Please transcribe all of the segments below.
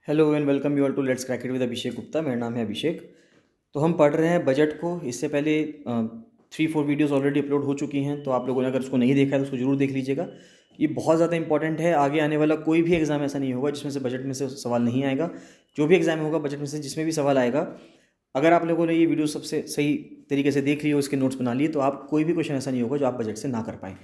Hello and welcome you all to let's crack it with Abhishek Gupta. मेरा नाम है अभिषेक। तो हम पढ़ रहे हैं बजट को। इससे पहले 3-4 वीडियोस ऑलरेडी अपलोड हो चुकी हैं, तो आप लोगों ने अगर उसको नहीं देखा है तो उसको जरूर देख लीजिएगा। ये बहुत ज़्यादा इंपॉर्टेंट है। आगे आने वाला कोई भी एग्ज़ाम ऐसा नहीं होगा जिसमें से बजट में से सवाल नहीं आएगा। जो भी एग्ज़ाम होगा बजट में से जिसमें भी सवाल आएगा, अगर आप लोगों ने ये वीडियो सबसे सही तरीके से देख ली हो, इसके नोट्स बना लिए, तो आप कोई भी क्वेश्चन ऐसा नहीं होगा जो आप बजट से ना कर पाएँ।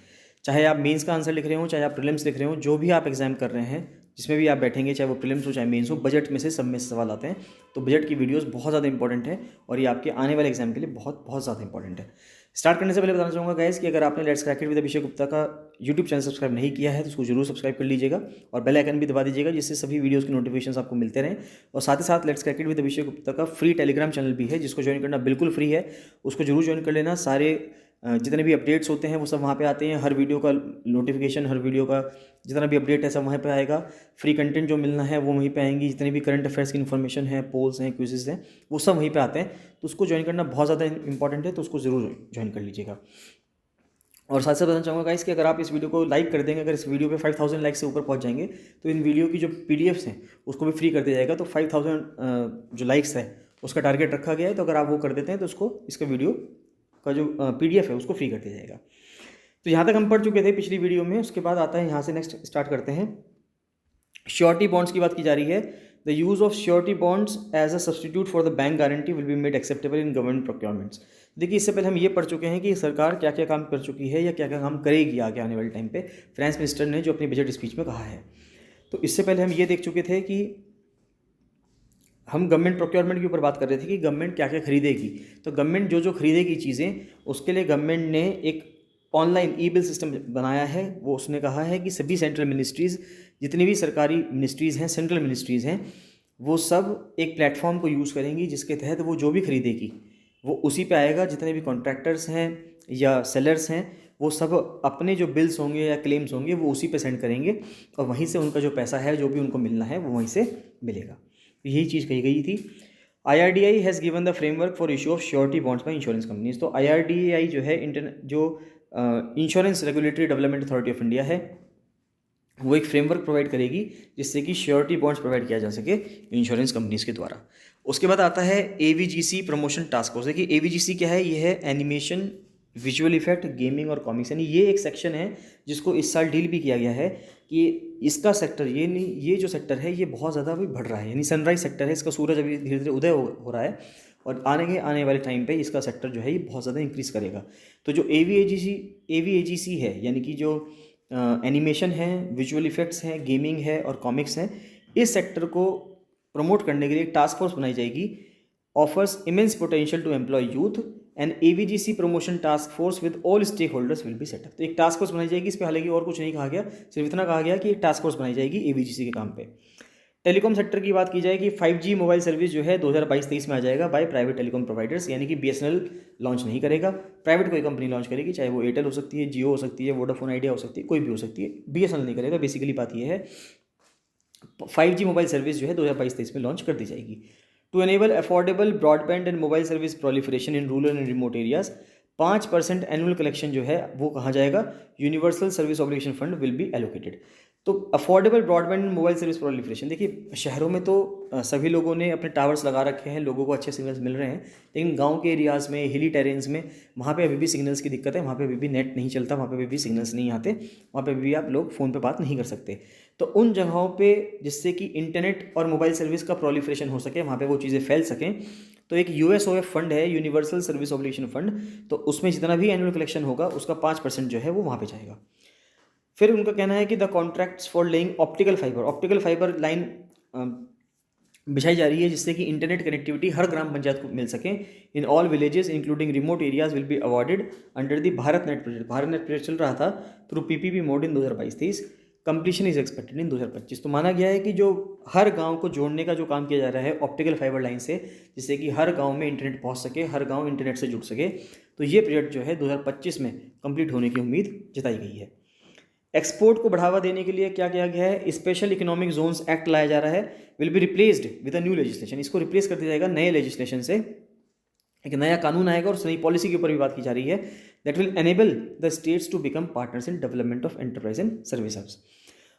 चाहे आप मेंस का आंसर लिख रहे हो, चाहे आप प्रीलिम्स लिख रहे हो, जो भी आप एग्जाम कर रहे हैं, जिसमें भी आप बैठेंगे, चाहे वो प्रीलिम्स हो चाहे मेंस हो, बजट में से सब में से सवाल आते हैं। तो बजट की वीडियोस बहुत ज़्यादा इंपॉर्टेंट है और ये आपके आने वाले एग्जाम के लिए बहुत बहुत ज़्यादा इंपॉर्टेंट है। स्टार्ट करने से पहले बताना चाहूँगा गाइस कि अगर आपने let's crack it with Abhishek Gupta का यूट्यूब चैनल सब्सक्राइब नहीं किया है तो उसको जरूर सब्सक्राइब कर लीजिएगा और बेल आइकन भी दबा दीजिएगा, जिससे सभी वीडियोस की नोटिफिकेशंस आपको मिलते रहें। और साथ ही साथ let's crack it with Abhishek Gupta का फ्री टेलीग्राम चैनल भी है, जिसको ज्वाइन करना बिल्कुल फ्री है। उसको जरूर ज्वाइन कर लेना। सारे जितने भी अपडेट्स होते हैं वो सब वहाँ पे आते हैं। हर वीडियो का नोटिफिकेशन, हर वीडियो का जितना भी अपडेट है सब वहाँ पे आएगा। फ्री कंटेंट जो मिलना है वो वहीं पे आएंगी। जितने भी करंट अफेयर्स की इन्फॉर्मेशन है, पोल्स हैं, क्विजेस हैं, वो सब वहीं पे आते हैं। तो उसको ज्वाइन करना बहुत ज़्यादा इंपॉर्टेंट है, तो उसको ज़रूर ज्वाइन कर लीजिएगा। और साथ साथ बताना चाहूँगा गाइस कि अगर आप इस वीडियो को लाइक कर देंगे, अगर इस वीडियो पे 5000 लाइक से ऊपर पहुँच जाएंगे, तो इन वीडियो की जो पीडीएफ्स हैं उसको भी फ्री कर दिया जाएगा। तो 5000 जो लाइक्स है उसका टारगेट रखा गया है, तो अगर आप वो कर देते हैं तो उसको, इसका वीडियो का जो पीडीएफ है उसको फ्री कर दिया जाएगा। तो यहाँ तक हम पढ़ चुके थे पिछली वीडियो में। उसके बाद आता है, यहाँ से नेक्स्ट स्टार्ट करते हैं। श्योरिटी बॉन्ड्स की बात की जा रही है। The use of surety bonds as a substitute for the bank guarantee will be made acceptable in government procurements. देखिए, इससे पहले हम ये पढ़ चुके हैं कि सरकार क्या क्या काम कर चुकी है या क्या क्या काम करेगी आगे आने वाले टाइम पे, फाइनेंस मिनिस्टर ने जो अपनी बजट स्पीच में कहा है। तो इससे पहले हम ये देख चुके थे कि हम गवर्नमेंट प्रोक्योरमेंट के ऊपर बात कर रहे थे कि गवर्नमेंट क्या क्या खरीदेगी। तो गवर्नमेंट जो जो खरीदेगी चीज़ें, उसके लिए गवर्नमेंट ने एक ऑनलाइन ई बिल सिस्टम बनाया है। वो उसने कहा है कि सभी सेंट्रल मिनिस्ट्रीज़, जितनी भी सरकारी मिनिस्ट्रीज़ हैं, सेंट्रल मिनिस्ट्रीज़ हैं, वो सब एक प्लेटफॉर्म को यूज़ करेंगी, जिसके तहत वो जो भी खरीदेगी वो उसी पे आएगा। जितने भी कॉन्ट्रैक्टर्स हैं या सेलर्स हैं, वो सब अपने जो बिल्स होंगे या क्लेम्स होंगे वो उसी पे सेंड करेंगे और वहीं से उनका जो पैसा है, जो भी उनको मिलना है, वो वहीं से मिलेगा। यही चीज़ कही गई थी। IRDAI has given the framework for issue of surety bonds by insurance companies. तो IRDAI जो है जो insurance regulatory development authority of India है, वो एक फ्रेमवर्क प्रोवाइड करेगी जिससे कि श्योरिटी बॉन्ड्स प्रोवाइड किया जा सके इंश्योरेंस कंपनीज के द्वारा। उसके बाद आता है AVGC प्रमोशन टास्क फोर्स। देखिए, AVGC क्या है? ये है एनिमेशन, विजुअल इफेक्ट, गेमिंग और कॉमिक्स। यानी ये एक सेक्शन है जिसको इस साल डील भी किया गया है कि इसका सेक्टर, ये जो सेक्टर है ये बहुत ज़्यादा अभी बढ़ रहा है। यानी सनराइज सेक्टर है, इसका सूरज अभी धीरे धीरे उदय हो रहा है और आने वाले टाइम पे इसका सेक्टर जो है ये बहुत ज़्यादा इंक्रीज़ करेगा। तो जो AVAGC है, यानी कि जो एनिमेशन है, विजुअल इफेक्ट्स हैं, गेमिंग है और कॉमिक्स हैं, इस सेक्टर को प्रमोट करने के लिए एक टास्क फोर्स बनाई जाएगी। Offers immense potential to employ youth and AVGC promotion task force with all stakeholders will be set up. तो एक टास्क फोर्स बनाई जाएगी। इस पर हालांकि और कुछ नहीं कहा गया, सिर्फ इतना कहा गया कि एक टास्क फोर्स बनाई जाएगी AVGC के काम पे। टेलीकॉम सेक्टर की बात की जाए कि 5G मोबाइल सर्विस जो है 2022-23 में आ जाएगा बाय प्राइवेट टेलीकॉम प्रोवाइडर्स। यानी कि BSNL लॉन्च नहीं करेगा, प्राइवेट कोई कंपनी लॉन्च करेगी, चाहे वो एयरटेल हो सकती है, जियो हो सकती है, वोडाफोन आइडिया हो सकती है, कोई भी हो सकती है। BSNL नहीं करेगा। बेसिकली बात यह है, 5G मोबाइल सर्विस जो है 2022-23 में लॉन्च कर दी जाएगी। To enable affordable broadband and mobile service proliferation in rural and remote areas, 5% annual collection जो है वो कहाँ जाएगा? Universal service obligation fund will be allocated. तो affordable broadband and mobile service proliferation, देखिए शहरों में तो सभी लोगों ने अपने टावर्स लगा रखे हैं, लोगों को अच्छे सिग्नल्स मिल रहे हैं, लेकिन गांव के एरियाज़ में, हिली टेरेन्स में, वहाँ पे अभी भी सिग्नल्स की दिक्कत है। वहाँ पे अभी भी नेट नहीं चलता, वहाँ पे अभी भी सिग्नल्स नहीं आते, वहाँ पे भी आप लोग फ़ोन पे बात नहीं कर सकते। तो उन जगहों पे, जिससे कि इंटरनेट और मोबाइल सर्विस का प्रोलिफरेशन हो सके, वहाँ पे वो चीज़ें फैल सकें, तो एक USOF फंड है, यूनिवर्सल सर्विस ऑब्लिगेशन फंड। तो उसमें जितना भी एनुअल कलेक्शन होगा उसका 5% जो है वो वहाँ पे जाएगा। फिर उनका कहना है कि the contracts for laying optical fibre line बिछाई जा रही है, जिससे कि इंटरनेट कनेक्टिविटी हर ग्राम पंचायत को मिल सके in all villages including remote areas will be awarded under the Bharat net project. Bharat net project चल रहा था through PPP mode in 2022-23। Completion is expected in 2025। तो माना गया है कि जो हर गांव को जोड़ने का जो काम किया जा रहा है ऑप्टिकल फाइबर लाइन से, जिससे कि हर गांव में इंटरनेट पहुंच सके, हर गांव इंटरनेट से जुड़ सके, तो ये प्रोजेक्ट जो है 2025 में कंप्लीट होने की उम्मीद जताई गई है। एक्सपोर्ट को बढ़ावा देने के लिए क्या किया गया है? स्पेशल इकोनॉमिक जोन्स एक्ट लाया जा रहा है, will be replaced with a new legislation. इसको रिप्लेस कर दिया जाएगा नए लेजिस्लेशन से। एक नया कानून आएगा और नई पॉलिसी के ऊपर भी बात की जा रही है, that will enable the states to become partners in development of enterprise and service hubs.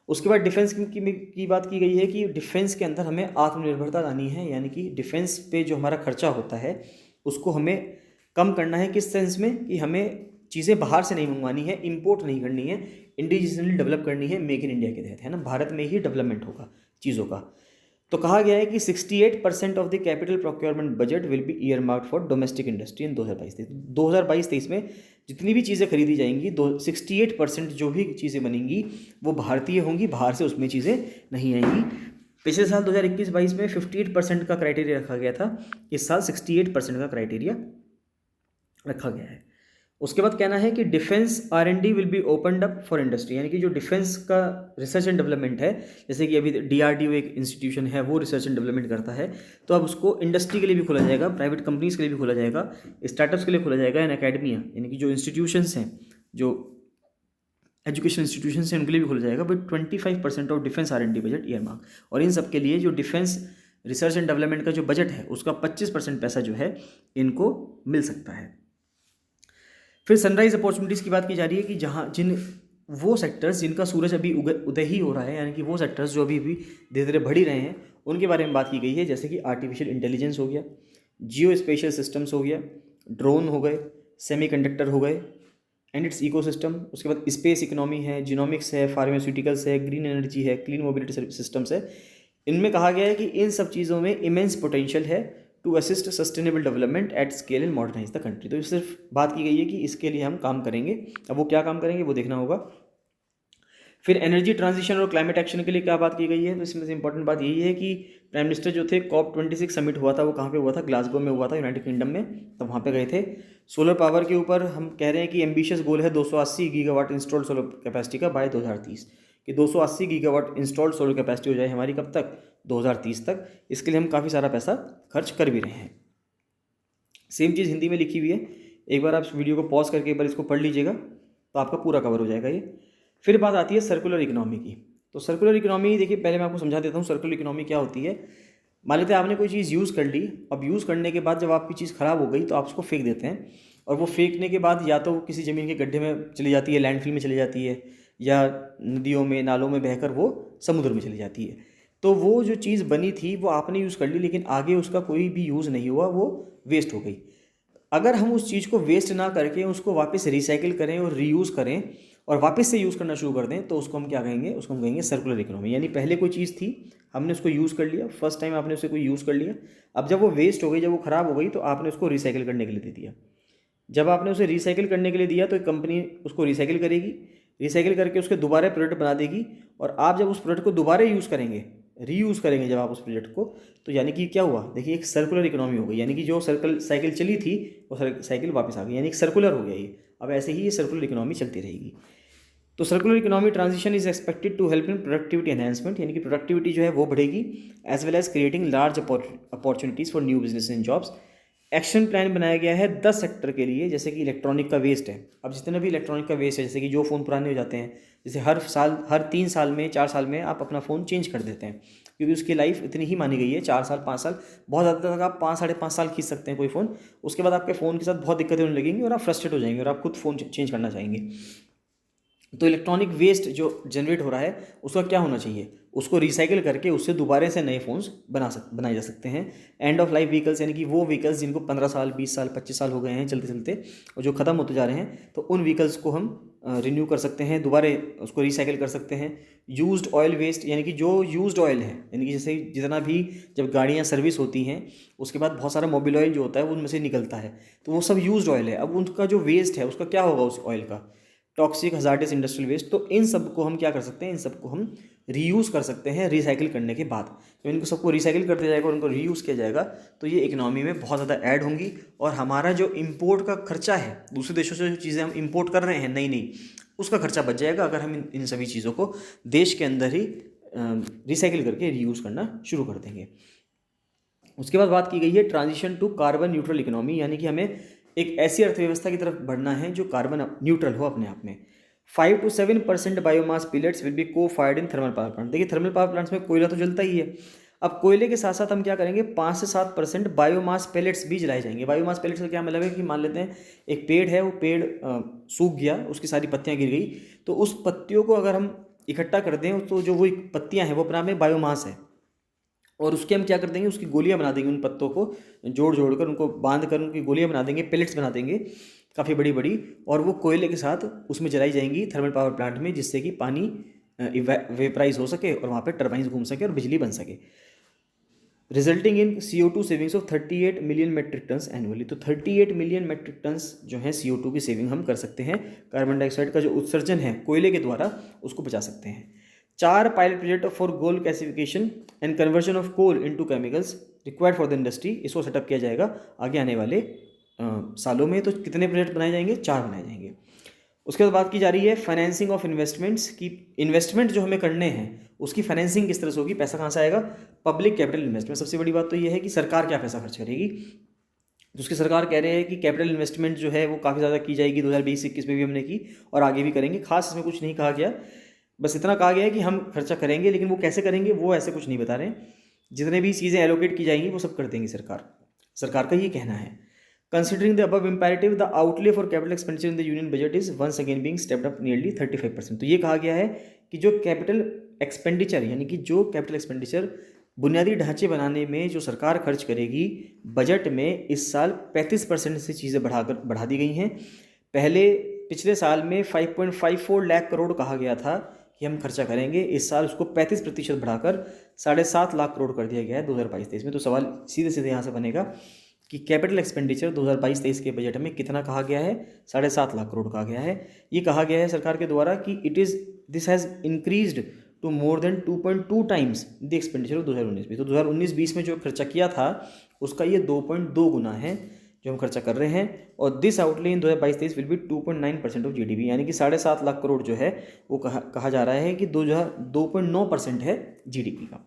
उसके बाद डिफेंस की बात की गई है कि डिफेंस के अंदर हमें आत्मनिर्भरता लानी है, यानी कि डिफेंस पे जो हमारा खर्चा होता है उसको हमें कम करना है। किस सेंस में कि हमें चीज़ें बाहर से नहीं मंगवानी है, इंपोर्ट नहीं करनी है, इंडिजिनली डेवलप करनी है, मेक इन इंडिया के तहत, है ना, भारत में ही डेवलपमेंट होगा चीज़ों का। तो कहा गया है कि 68% of the capital procurement budget will be year marked for domestic industry in 2022-23 में जितनी भी चीज़ें खरीदी जाएंगी 68% जो भी चीज़ें बनेंगी वो भारतीय होंगी, बाहर से उसमें चीज़ें नहीं आएंगी। पिछले साल 2021-22 में 58% का क्राइटेरिया रखा गया था, इस साल 68% का क्राइटेरिया रखा गया है। उसके बाद कहना है कि defence R&D will be opened up for industry, यानी कि जो डिफेंस का रिसर्च एंड डेवलपमेंट है, जैसे कि अभी DRDO एक इंस्टीट्यूशन है वो रिसर्च एंड डेवलपमेंट करता है, तो अब उसको इंडस्ट्री के लिए भी खोला जाएगा, प्राइवेट कंपनीज के लिए भी खोला जाएगा, स्टार्टअप्स के लिए खोला जाएगा, एंड अकेडमिया यानी कि जो इंस्टीट्यूशंस हैं, जो एजुकेशन इंस्टीट्यूशंस हैं उनके लिए भी खोला जाएगा। But 25% of defence R&D budget year mark, और इन सब के लिए जो डिफेंस रिसर्च एंड डेवलपमेंट का जो बजट है उसका 25% पैसा जो है इनको मिल सकता है। फिर सनराइज अपॉर्चुनिटीज़ की बात की जा रही है कि वो सेक्टर्स जिनका सूरज अभी उदय ही हो रहा है, यानी कि वो सेक्टर्स जो अभी भी धीरे धीरे बढ़ ही रहे हैं, उनके बारे में बात की गई है। जैसे कि आर्टिफिशियल इंटेलिजेंस हो गया, जियो स्पेशियल सिस्टम्स हो गया, ड्रोन हो गए, सेमीकंडक्टर हो गए एंड इट्स इकोसिस्टम, उसके बाद स्पेस इकोनॉमी है, जीनोमिक्स है, फार्मास्यूटिकल्स है, ग्रीन एनर्जी है, क्लीन मोबिलिटी सिस्टम्स है। इनमें कहा गया है कि इन सब चीज़ों में इमेंस पोटेंशियल है to assist sustainable development at scale and modernise the country. तो सिर्फ बात की गई है कि इसके लिए हम काम करेंगे, अब वो क्या काम करेंगे वो देखना होगा। फिर एनर्जी ट्रांजिशन और क्लाइमेट एक्शन के लिए क्या बात की गई है, तो इसमें से इंपॉर्टेंट बात यही है कि प्राइम मिनिस्टर जो थे COP26 समिट हुआ था, वो कहाँ पे हुआ था, ग्लासगो में हुआ था, यूनाइटेड किंगडम में, तो वहाँ पे गए थे। सोलर पावर के ऊपर हम कह रहे हैं कि एम्बिशियस गोल है 280 गीगावाट इंस्टॉल्ड सोलर कैपेसिटी का बाय 2030, कि 280 गीगावाट इंस्टॉल्ड सोलर कैपेसिटी हो जाए हमारी, कब तक, 2030 तक। इसके लिए हम काफ़ी सारा पैसा खर्च कर भी रहे हैं। सेम चीज़ हिंदी में लिखी हुई है, एक बार आप वीडियो को पॉज करके एक बार इसको पढ़ लीजिएगा तो आपका पूरा कवर हो जाएगा ये। फिर बात आती है सर्कुलर इकोनॉमी की। तो सर्कुलर इकोनॉमी, देखिए पहले मैं आपको समझा देता हूँ सर्कुलर इकोनॉमी क्या होती है। मान लेते हैं आपने कोई चीज़ यूज़ कर ली, अब यूज़ करने के बाद जब आपकी चीज़ ख़राब हो गई तो आप उसको फेंक देते हैं, और वो फेंकने के बाद या तो किसी ज़मीन के गड्ढे में चली जाती है, लैंडफिल में चली जाती है, या नदियों में नालों में बहकर वो समुद्र में चली जाती है। तो वो जो चीज़ बनी थी वो आपने यूज़ कर ली, लेकिन आगे उसका कोई भी यूज़ नहीं हुआ, वो वेस्ट हो गई। अगर हम उस चीज़ को वेस्ट ना करके उसको वापस रिसाइकिल करें और रीयूज़ करें और वापस से यूज़ करना शुरू कर दें, तो उसको हम क्या कहेंगे, उसको हम कहेंगे सर्कुलर इकोनॉमी। यानी पहले कोई चीज़ थी, हमने उसको यूज़ कर लिया, फर्स्ट टाइम आपने उसे कोई यूज़ कर लिया, अब जब वो वेस्ट हो गई, जब वो ख़राब हो गई, तो आपने उसको रिसाइकिल करने के लिए दे दिया। जब आपने उसे रिसाइकिल करने के लिए दिया तो एक कंपनी उसको रिसाइकिल करेगी, रिसाइकिल करके उसके दोबारा प्रोडक्ट बना देगी, और आप जब उस प्रोडक्ट को दोबारा यूज़ करेंगे, रीयूज़ करेंगे जब आप उस प्रोडक्ट को, तो यानी कि क्या हुआ, देखिए एक सर्कुलर इकोनॉमी हो गई, यानी कि जो साइकिल चली थी वो साइकिल वापस आ गई, यानी एक सर्कुलर हो गया ये। अब ऐसे ही ये सर्कुलर इकोनॉमी चलती रहेगी। तो circular economy transition is expected to help in productivity enhancement, यानी कि प्रोडक्टिविटी जो है वो बढ़ेगी, as well as creating large opportunities for new business and jobs. Action plan बनाया गया है 10 सेक्टर के लिए, जैसे कि इलेक्ट्रॉनिक का वेस्ट है। अब जितने भी इलेक्ट्रॉनिक का वेस्ट है, जैसे कि जो फ़ोन पुराने हो जाते हैं, जैसे हर 3 साल में 4 साल में आप अपना फ़ोन चेंज कर देते हैं, क्योंकि उसकी लाइफ इतनी ही मानी गई है, 4 साल 5 साल, बहुत ज़्यादा तक आप 5 साढ़े 5 साल खींच सकते हैं कोई फ़ोन। उसके बाद आपके फ़ोन के साथ बहुत दिक्कतें होने लगेंगी और आप फ्रस्ट्रेट हो जाएंगे और आप खुद फ़ोन चेंज करना चाहेंगे। तो इलेक्ट्रॉनिक वेस्ट जो जनरेट हो रहा है उसका क्या होना चाहिए, उसको रिसाइकिल करके उससे दोबारा से नए फ़ोन्स बनाए जा सकते हैं। एंड ऑफ लाइफ व्हीकल्स, यानी कि वो व्हीकल्स जिनको 15 साल 20 साल 25 साल हो गए हैं चलते चलते और जो ख़त्म होते जा रहे हैं, तो उन व्हीकल्स को हम रिन्यू कर सकते हैं, दोबारा उसको रिसाइकिल कर सकते हैं। यूज्ड ऑयल वेस्ट, यानी कि जो यूज्ड ऑयल है, यानी कि जैसे जितना भी जब गाड़ियाँ सर्विस होती हैं उसके बाद बहुत सारा मोबिल ऑयल जो होता है वो उनमें से निकलता है, तो वो सब यूज्ड ऑयल है। अब उनका जो वेस्ट है उसका क्या होगा, उस ऑयल का, टॉक्सिक हजार्डस इंडस्ट्रियल वेस्ट। तो इन सब को हम क्या कर सकते हैं, इन सबको हम रीयूज़ कर सकते हैं रिसाइकिल करने के बाद। तो इनको सबको रिसाइकिल करते जाएगा और उनको रीयूज़ किया जाएगा, तो ये इकोनॉमी में बहुत ज़्यादा ऐड होंगी। और हमारा जो इम्पोर्ट का खर्चा है, दूसरे देशों से जो चीज़ें हम इम्पोर्ट कर रहे हैं नई नई, उसका खर्चा बच जाएगा अगर हम इन सभी चीज़ों को देश के अंदर ही रिसाइकिल करके रीयूज़ करना शुरू कर देंगे। उसके बाद बात की गई है transition to carbon neutral economy, यानी कि हमें एक ऐसी अर्थव्यवस्था की तरफ बढ़ना है जो कार्बन न्यूट्रल हो अपने आप में। 5 to 7% biomass pellets will be co fired in thermal power plant. देखिए थर्मल पावर प्लांट्स में कोयला तो जलता ही है, अब कोयले के साथ साथ हम क्या करेंगे, 5 से 7% बायोमास पेलेट्स भी जलाए जाएंगे। बायोमास पेलेट्स का क्या मतलब है कि मान लेते हैं एक पेड़ है, वो पेड़ सूख गया, उसकी सारी पत्तियां गिर गई, तो उस पत्तियों को अगर हम इकट्ठा कर दें तो जो वो पत्तियाँ हैं वो अपना में बायोमास है, और उसके हम क्या कर देंगे, उसकी गोलियां बना देंगे, उन पत्तों को जोड़ जोड़ कर उनको बांध कर उनकी गोलियां बना देंगे, पेलेट्स बना देंगे काफ़ी बड़ी बड़ी, और वो कोयले के साथ उसमें जलाई जाएंगी थर्मल पावर प्लांट में, जिससे कि पानी वेपराइज हो सके और वहाँ पे टरबाइंस घूम सके और बिजली बन सके, resulting in CO2 savings of 38 million metric tons annually. तो 38 मिलियन मेट्रिक टन्स जो है CO2 की सेविंग हम कर सकते हैं, कार्बन डाइऑक्साइड का जो उत्सर्जन है कोयले के द्वारा उसको बचा सकते हैं। 4 pilot project for coal gasification and conversion of coal into chemicals required for the industry, इसको सेटअप किया जाएगा आगे आने वाले सालों में। तो कितने प्रोजेक्ट बनाए जाएंगे, 4 बनाए जाएंगे। उसके बाद बात की जा रही है फाइनेंसिंग ऑफ इन्वेस्टमेंट्स की, इन्वेस्टमेंट जो हमें करने हैं उसकी फाइनेंसिंग किस तरह से होगी, पैसा कहाँ से आएगा, पब्लिक कैपिटल इन्वेस्टमेंट। सबसे बड़ी बात तो ये है कि सरकार क्या पैसा खर्च करेगी, तो उसकी सरकार कह रहे हैं कि कैपिटल इन्वेस्टमेंट जो है वो काफ़ी ज़्यादा की जाएगी, 2020-21 में भी हमने की और आगे भी करेंगे। खास इसमें कुछ नहीं कहा गया, बस इतना कहा गया है कि हम खर्चा करेंगे, लेकिन वो कैसे करेंगे वो ऐसे कुछ नहीं बता रहे हैं। जितने भी चीज़ें एलोकेट की जाएंगी वो सब कर देंगी सरकार का ये कहना है। Considering the above imperative, the outlay for capital expenditure in the union budget is once again being stepped up nearly 35%। तो ये कहा गया है कि जो कैपिटल एक्सपेंडिचर यानी कि जो कैपिटल एक्सपेंडिचर बुनियादी ढांचे बनाने में जो सरकार खर्च करेगी बजट में, इस साल 35% से चीज़ें बढ़ा दी गई हैं। पहले पिछले साल में 5.54 लाख करोड़ कहा गया था कि हम खर्चा करेंगे, इस साल उसको 35% बढ़ाकर 7.5 लाख करोड़ कर दिया गया है 2022-23 में। तो सवाल सीधे सीधे यहाँ से बनेगा कि कैपिटल एक्सपेंडिचर 2022-23 के बजट में कितना कहा गया है, 7.5 लाख करोड़ कहा गया है। ये कहा गया है सरकार के द्वारा कि this has increased to more than 2.2 times the expenditure of 2019-20। तो 2019-20 में जो खर्चा किया था उसका ये 2.2 गुना है जो हम खर्चा कर रहे हैं, और this outlay in 2022-23 will be 2.9% of GDP, यानी कि 7.5 लाख करोड़ जो है वो कहा जा रहा है कि 2.9% है GDP का।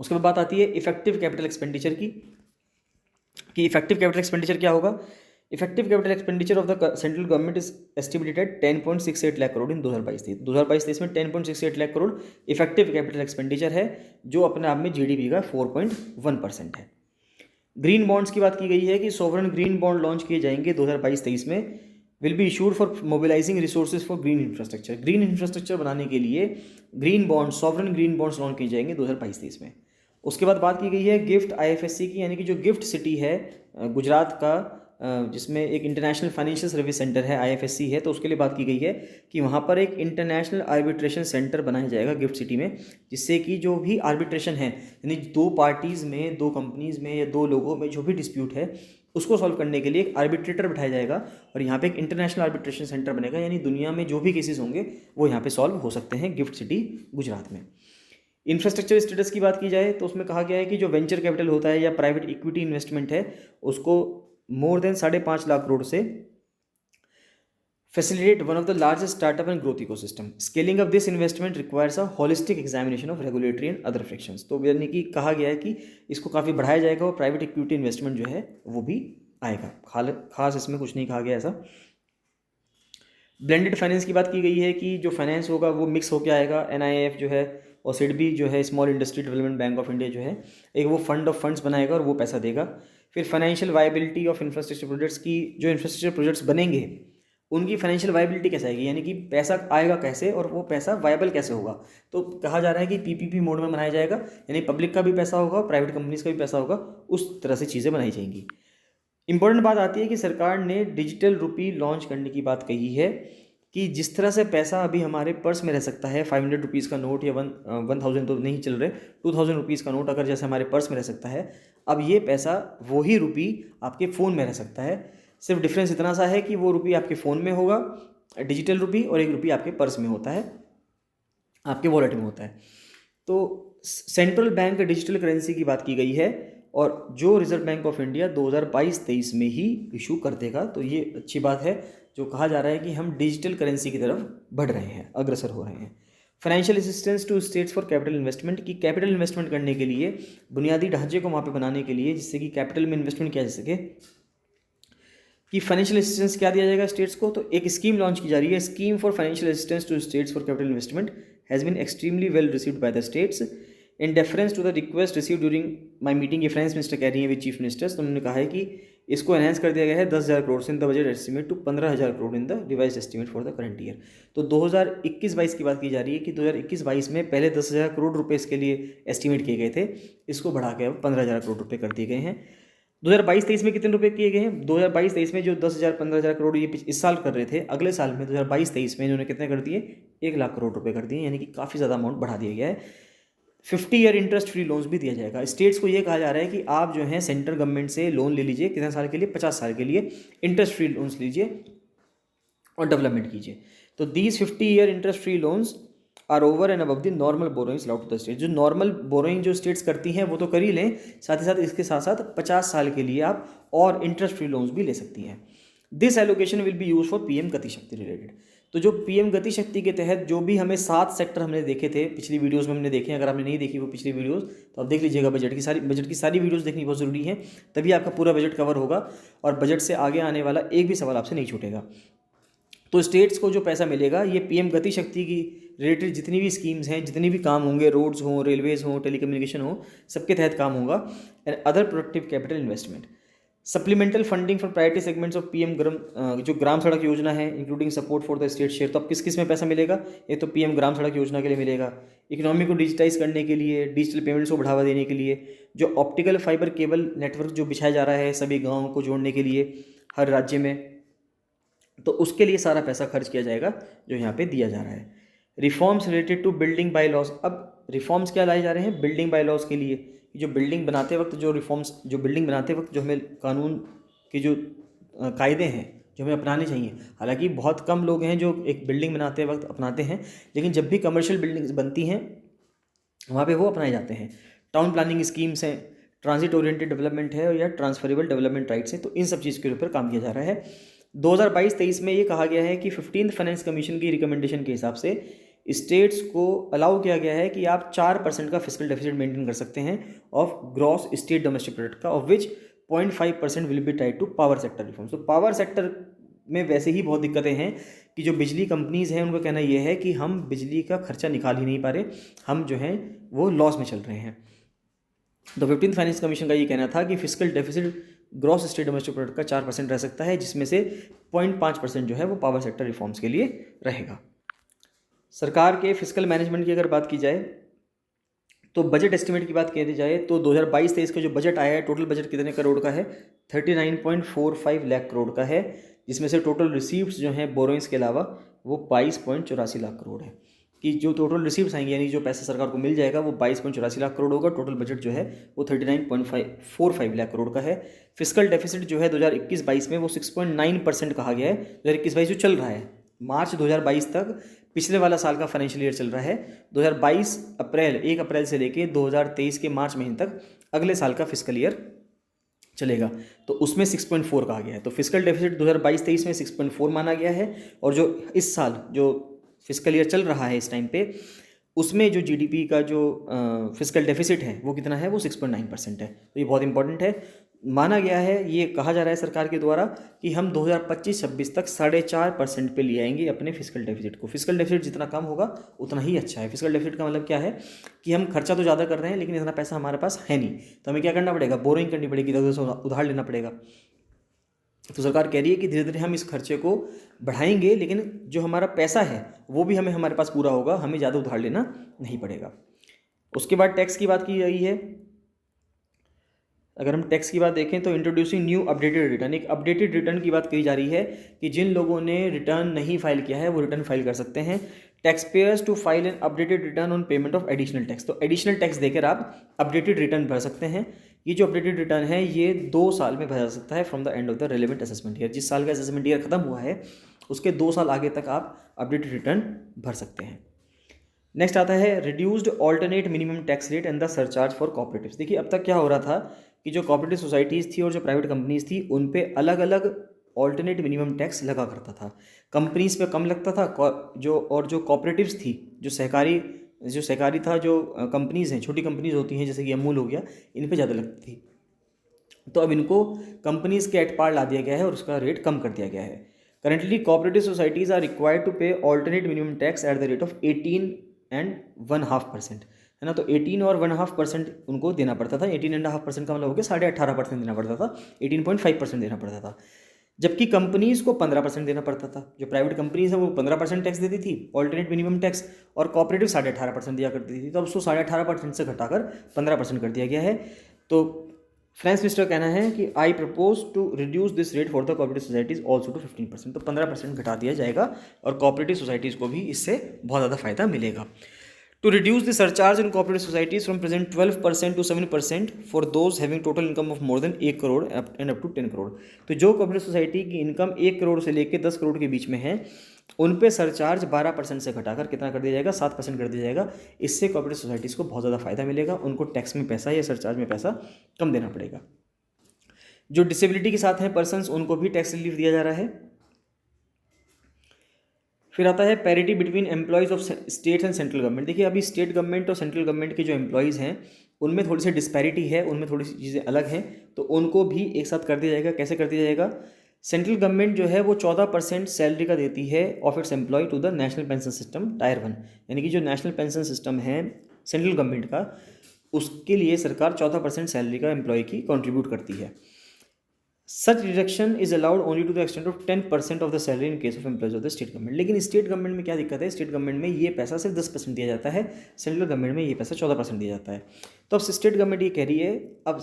उसके बाद बात आती है इफेक्टिव कैपिटल एक्सपेंडिचर की, कि इफेक्टिव कैपिटल एक्सपेंडिचर क्या होगा। Effective capital expenditure of the central government is estimated at 10.68 lakh crore in 2022-23 में 10.68 lakh crore effective capital expenditure है, जो अपने आप में GDP का 4.1% है। ग्रीन बॉन्ड्स की बात की गई है कि सोवरन ग्रीन बॉन्ड लॉन्च किए जाएंगे 2022-23 में, will be issued for mobilising resources for green infrastructure. Green infrastructure बनाने के लिए green bond, sovereign green bonds launch किए जाएंगे 2022-23 में। उसके बाद बात की गई है गिफ्ट IFSC की, यानी कि जो गिफ्ट सिटी है गुजरात का, जिसमें एक इंटरनेशनल फाइनेंशियल सर्विस सेंटर है, IFSC है, तो उसके लिए बात की गई है कि वहाँ पर एक इंटरनेशनल आर्बिट्रेशन सेंटर बनाया जाएगा गिफ्ट सिटी में, जिससे कि जो भी आर्बिट्रेशन है यानी 2 पार्टीज़ में, 2 कंपनीज़ में या 2 लोगों में जो भी डिस्प्यूट है उसको सॉल्व करने के लिए एक आर्बिट्रेटर बैठाया जाएगा, और यहाँ पे एक इंटरनेशनल आर्बिट्रेशन सेंटर बनेगा, यानी दुनिया में जो भी केसेस होंगे वो यहाँ पे सॉल्व हो सकते हैं गिफ्ट सिटी गुजरात में। इंफ्रास्ट्रक्चर स्टेटस की बात की जाए तो उसमें कहा गया है कि जो वेंचर कैपिटल होता है या प्राइवेट इक्विटी इन्वेस्टमेंट है उसको मोर देन 5.5 लाख करोड़ से facilitate one of the largest startup and growth ecosystem. Scaling of this investment requires a holistic examination of regulatory and other frictions. तो यानी कि कहा गया है कि इसको काफ़ी बढ़ाया जाएगा और प्राइवेट इक्विटी इन्वेस्टमेंट जो है वो भी आएगा। खास इसमें कुछ नहीं कहा गया ऐसा। ब्लेंडेड फाइनेंस की बात की गई है कि जो फाइनेंस होगा वो मिक्स होकर आएगा। NIIF जो है और SIDBI जो है, small industry development bank of India जो है, एक वो फंड ऑफ फंड्स बनाएगा और वो पैसा देगा। फिर financial viability of infrastructure projects की, जो इंफ्रास्ट्रक्चर प्रोजेक्ट्स बनेंगे उनकी फाइनेंशियल वायबिलिटी कैसे आएगी, यानी कि पैसा आएगा कैसे और वो पैसा वायबल कैसे होगा। तो कहा जा रहा है कि PPP मोड में बनाया जाएगा, यानी पब्लिक का भी पैसा होगा, प्राइवेट कंपनीज़ का भी पैसा होगा, उस तरह से चीज़ें बनाई जाएंगी। इंपॉर्टेंट बात आती है कि सरकार ने डिजिटल रुपी लॉन्च करने की बात कही है कि जिस तरह से पैसा अभी हमारे पर्स में रह सकता है, 500 रुपीज़ का नोट या 1000 तो नहीं चल रहे, 2000 रुपीज़ का नोट अगर जैसे हमारे पर्स में रह सकता है, अब ये पैसा वही रुपी आपके फ़ोन में रह सकता है। सिर्फ डिफरेंस इतना सा है कि वो रुपी आपके फ़ोन में होगा डिजिटल रुपी, और एक रुपी आपके पर्स में होता है, आपके वॉलेट में होता है। तो सेंट्रल बैंक डिजिटल करेंसी की बात की गई है, और जो रिजर्व बैंक ऑफ इंडिया 2022-23 में ही इशू कर देगा। तो ये अच्छी बात है, जो कहा जा रहा है कि हम डिजिटल करेंसी की तरफ बढ़ रहे हैं, अग्रसर हो रहे हैं। Financial assistance to states for capital investment, की कैपिटल इन्वेस्टमेंट करने के लिए, बुनियादी ढांचे को वहाँ पे बनाने के लिए, जिससे कि कैपिटल में इन्वेस्टमेंट किया जा सके, कि फाइनेंशियल असिस्टेंस क्या दिया जाएगा स्टेट्स को। तो एक स्कीम लॉन्च की जा रही है, scheme for financial assistance to states for capital investment has been extremely well received by the states in deference to the request receive during my meeting, ये फ्रेंड्स मिनिस्टर कह रही हैं विद चीफ मिनिस्टर्स, तो उन्होंने कहा है कि इसको एनहेंस कर दिया गया है 10,000 करोड़ से in the budget estimate to 15,000 crore in the revise estimate for the current year. तो 2021-22 की बात की जा रही है कि 2021-22 में पहले 10,000 करोड़ रुपए इसके लिए एस्टिमेट किए गए थे, इसको बढ़ा के अब 15,000 करोड़ रुपए कर दिए गए हैं। 2022-23 में कितने रुपए किए गए हैं? 2022-23 में जो 10,000 15,000 करोड़ ये इस साल कर रहे थे, अगले साल में 2022-23 में इन्होंने कितने कर दिए? 1 लाख करोड़ रुपए कर दिए, यानी कि काफ़ी ज़्यादा अमाउंट बढ़ा दिया गया है। 50 ईयर इंटरेस्ट फ्री लोन्स भी दिया जाएगा। स्टेट्स को ये कहा जा रहा है कि आप जो है सेंट्रल गवर्नमेंट से लोन ले लीजिए, कितने साल के लिए? 50 साल के लिए इंटरेस्ट फ्री लोन्स लीजिए और डेवलपमेंट कीजिए। तो these 50 year interest free loans are over and above the normal borrowings allowed to the state. जो नॉर्मल बोरोइंग जो स्टेट्स करती हैं वो तो कर ही लें, साथ ही साथ इसके साथ साथ 50 साल के लिए आप और इंटरेस्ट फ्री लोन्स भी ले सकती हैं। This allocation will be use for PM गति शक्ति रिलेटेड। तो जो पीएम गति शक्ति के तहत जो भी हमें 7 सेक्टर हमने देखे थे पिछली वीडियोस में हमने देखे हैं, अगर आपने नहीं देखी वो पिछली वीडियोस तो आप देख लीजिएगा। बजट की सारी वीडियोस देखनी बहुत ज़रूरी है, तभी आपका पूरा बजट कवर होगा और बजट से आगे आने वाला एक भी सवाल आपसे नहीं छूटेगा। तो स्टेट्स को जो पैसा मिलेगा ये पीएम गति शक्ति की रिलेटेड जितनी भी स्कीम्स हैं, जितनी भी काम होंगे, रोड्स हों, रेलवेज़ हों, टेलीकम्युनिकेशन हो, सबके तहत काम होगा। And other productive capital investment, supplemental funding for priority segments of PM जो ग्राम सड़क योजना है including support for the state share. तो अब किस किस में पैसा मिलेगा? ये तो पीएम ग्राम सड़क योजना के लिए मिलेगा, इकोनॉमी को डिजिटाइज करने के लिए, डिजिटल पेमेंट्स को बढ़ावा देने के लिए, जो ऑप्टिकल फाइबर केबल नेटवर्क जो बिछाया जा रहा है सभी गाँवों को जोड़ने के लिए हर राज्य में, तो उसके लिए सारा पैसा खर्च किया जाएगा जो यहाँ पे दिया जा रहा है। Reforms related to building bylaws, अब रिफॉर्म्स क्या लाए जा रहे हैं? बिल्डिंग बाय लॉज के लिए। जो बिल्डिंग बनाते वक्त जो रिफॉर्म्स, जो बिल्डिंग बनाते वक्त जो हमें कानून के जो कायदे हैं जो हमें अपनाने चाहिए, हालांकि बहुत कम लोग हैं जो एक बिल्डिंग बनाते वक्त अपनाते हैं, लेकिन जब भी कमर्शियल बिल्डिंग्स बनती हैं वहाँ पे वो अपनाए जाते हैं। टाउन प्लानिंग स्कीम्स हैं, ट्रांजिट ओरिएंटेड डेवलपमेंट है या ट्रांसफरेबल डेवलपमेंट राइट्स है, तो इन सब चीज़ के ऊपर काम किया जा रहा है। 2022-23 में ये कहा गया है कि 15th फाइनेंस कमीशन की रिकमेंडेशन के हिसाब से स्टेट्स को अलाउ किया गया है कि आप 4% का फिस्कल डेफिसिट मेंटेन कर सकते हैं of gross state domestic product का, of which 0.5% will be tied to power sector reforms. तो पावर सेक्टर में वैसे ही बहुत दिक्कतें हैं कि जो बिजली कंपनीज़ हैं उनका कहना यह है कि हम बिजली का खर्चा निकाल ही नहीं पा रहे, हम जो हैं वो लॉस में चल रहे हैं। तो 15th फाइनेंस कमीशन का ये कहना था कि fiscal deficit gross state domestic product का 4% रह सकता है, जिसमें से 0.5% जो है वो पावर सेक्टर रिफॉर्म्स के लिए रहेगा। सरकार के फिस्कल मैनेजमेंट की अगर बात की जाए तो बजट एस्टिमेट की बात की जाए तो 2022-23 का जो बजट आया है, टोटल बजट कितने करोड़ का है? 39.45 लाख करोड़ का है, जिसमें से टोटल रिसीव्स जो हैं बोरोइंग्स के अलावा वो 22.84 लाख करोड़ है। कि जो टोटल रिसीव्स आएंगे यानी जो पैसा सरकार को मिल जाएगा वो 22.84 लाख करोड़ होगा। टोटल बजट जो है वो 39.45 लाख करोड़ का है। फिस्कल डेफिसिट जो है 2021-22 में वो 6.9% कहा गया है। 2021-22 जो चल रहा है, मार्च 2022 तक पिछले वाला साल का फाइनेंशियल ईयर चल रहा है, 2022 1 अप्रैल से लेके 2023 के मार्च महीने तक अगले साल का फिस्कल ईयर चलेगा, तो उसमें 6.4 कहा गया है। तो फिस्कल डेफिसिट 2022-23 में 6.4 माना गया है, और जो इस साल जो फिस्कल ईयर चल रहा है इस टाइम पे, उसमें जो जीडीपी का जो फिस्कल डेफिसिट है वो कितना है? वो 6.9% है। तो ये बहुत इंपॉर्टेंट है। माना गया है, ये कहा जा रहा है सरकार के द्वारा कि हम 2025-26 तक 4.5% पे ले आएंगे अपने फिस्कल डेफिसिट को। फिस्कल डेफिसिट जितना कम होगा उतना ही अच्छा है। फिस्कल डेफिसिट का मतलब क्या है कि हम खर्चा तो ज़्यादा कर रहे हैं लेकिन इतना पैसा हमारे पास है नहीं, तो हमें क्या करना पड़ेगा? बोरिंग करनी पड़ेगी, इधर से उधार लेना पड़ेगा। तो सरकार कह रही है कि धीरे धीरे हम इस खर्चे को बढ़ाएंगे, लेकिन जो हमारा पैसा है वो भी हमारे पास पूरा होगा, हमें ज़्यादा उधार लेना नहीं पड़ेगा। उसके बाद टैक्स की बात की गई है। अगर हम टैक्स की बात देखें तो इंट्रोड्यूसिंग न्यू अपडेटेड रिटर्न, एक अपडेटेड रिटर्न की बात कही जा रही है कि जिन लोगों ने रिटर्न नहीं फाइल किया है वो रिटर्न फाइल कर सकते हैं। Tax payers to file an updated return on payment of additional tax, तो एडिशनल टैक्स देकर आप अपडेटेड रिटर्न भर सकते हैं। ये जो अपडेटेड रिटर्न है ये 2 साल में भरा जा सकता है from the end of the relevant assessment year. जिस साल का असेसमेंट ईयर खत्म हुआ है उसके 2 साल आगे तक आप अपडेटेड रिटर्न भर सकते हैं। नेक्स्ट आता है reduced alternate minimum tax rate and the surcharge for cooperatives. देखिए अब तक क्या हो रहा था कि जो कॉपरेटिव सोसाइटीज़ थी और जो प्राइवेट कंपनीज़ थी उन पे अलग अलग ऑल्टरनेट मिनिमम टैक्स लगा करता था। कंपनीज़ पे कम लगता था, जो कॉपरेटिव्स थी, जो सहकारी था, जो कंपनीज़ हैं, छोटी कंपनीज़ होती हैं जैसे कि अमूल हो गया, इन पे ज़्यादा लगती थी। तो अब इनको कंपनीज़ के एट पार ला दिया गया है और उसका रेट कम कर दिया गया है। Currently cooperative societies are required to pay alternate minimum tax at the rate of 18.5%, है है ना। तो 18.5% उनको देना पड़ता था। 18.5% का मतलब हो गया 18.5% देना पड़ता था, 18.5% देना पड़ता था। जबकि कंपनीज को 15% देना पड़ता था। जो प्राइवेट कंपनीज हैं वो 15% टैक्स देती थी, ऑल्टरनेट मिनिमम टैक्स, और कॉपरेटिव 18.5% दिया करती थी। तो अब उसको 18.5% से घटाकर 15% कर दिया गया है। तो फाइनेंस मिनिस्टर कहना है कि I propose to reduce this rate for the cooperative societies also to 15%। तो 15% घटा दिया जाएगा और कोऑपरेटिव सोसाइटीज़ को भी इससे बहुत ज़्यादा फायदा मिलेगा। To reduce the surcharge in cooperative societies from present 12% to 7% for those having total income of more than 1 crore and up to 10 crore. तो जो कोऑपरेटिव सोसाइटी की इनकम 1 करोड़ से लेकर 10 करोड़ के बीच में है, उन पे सरचार्ज 12% से घटाकर कितना कर दिया जाएगा, 7% कर दिया जाएगा। इससे कोऑपरेटिव सोसाइटीज़ को बहुत ज़्यादा फायदा मिलेगा, उनको टैक्स में पैसा या सरचार्ज में पैसा कम देना पड़ेगा। जो डिसेबिलिटी के साथ हैं पर्सनस, उनको भी टैक्स रिलीफ दिया जा रहा है। फिर आता है parity between employees of state and central government. देखिए अभी स्टेट गवर्नमेंट और सेंट्रल गवर्नमेंट के जो एम्प्लॉयज़ हैं उनमें थोड़ी सी डिस्पैरिटी है, उनमें थोड़ी सी चीज़ें अलग हैं, तो उनको भी एक साथ कर दिया जाएगा। कैसे कर दिया जाएगा? सेंट्रल गवर्नमेंट जो है वो 14% सैलरी का देती है of its employee to the national pension system tier 1, यानी कि जो नेशनल पेंशन सिस्टम है सेंट्रल गवर्नमेंट का, उसके लिए सरकार 14% सैलरी का एम्प्लॉय की कॉन्ट्रीब्यूट करती है। Such deduction is allowed only to the extent of 10% of the salary in case of employees of the state government. लेकिन स्टेट गवर्नमेंट में क्या दिक्कत है? स्टेट गवर्नमेंट में ये पैसा सिर्फ 10% दिया जाता है, सेंट्रल गवर्नमेंट में ये पैसा 14% दिया जाता है। तो अब स्टेट गवर्नमेंट ये कह रही है, अब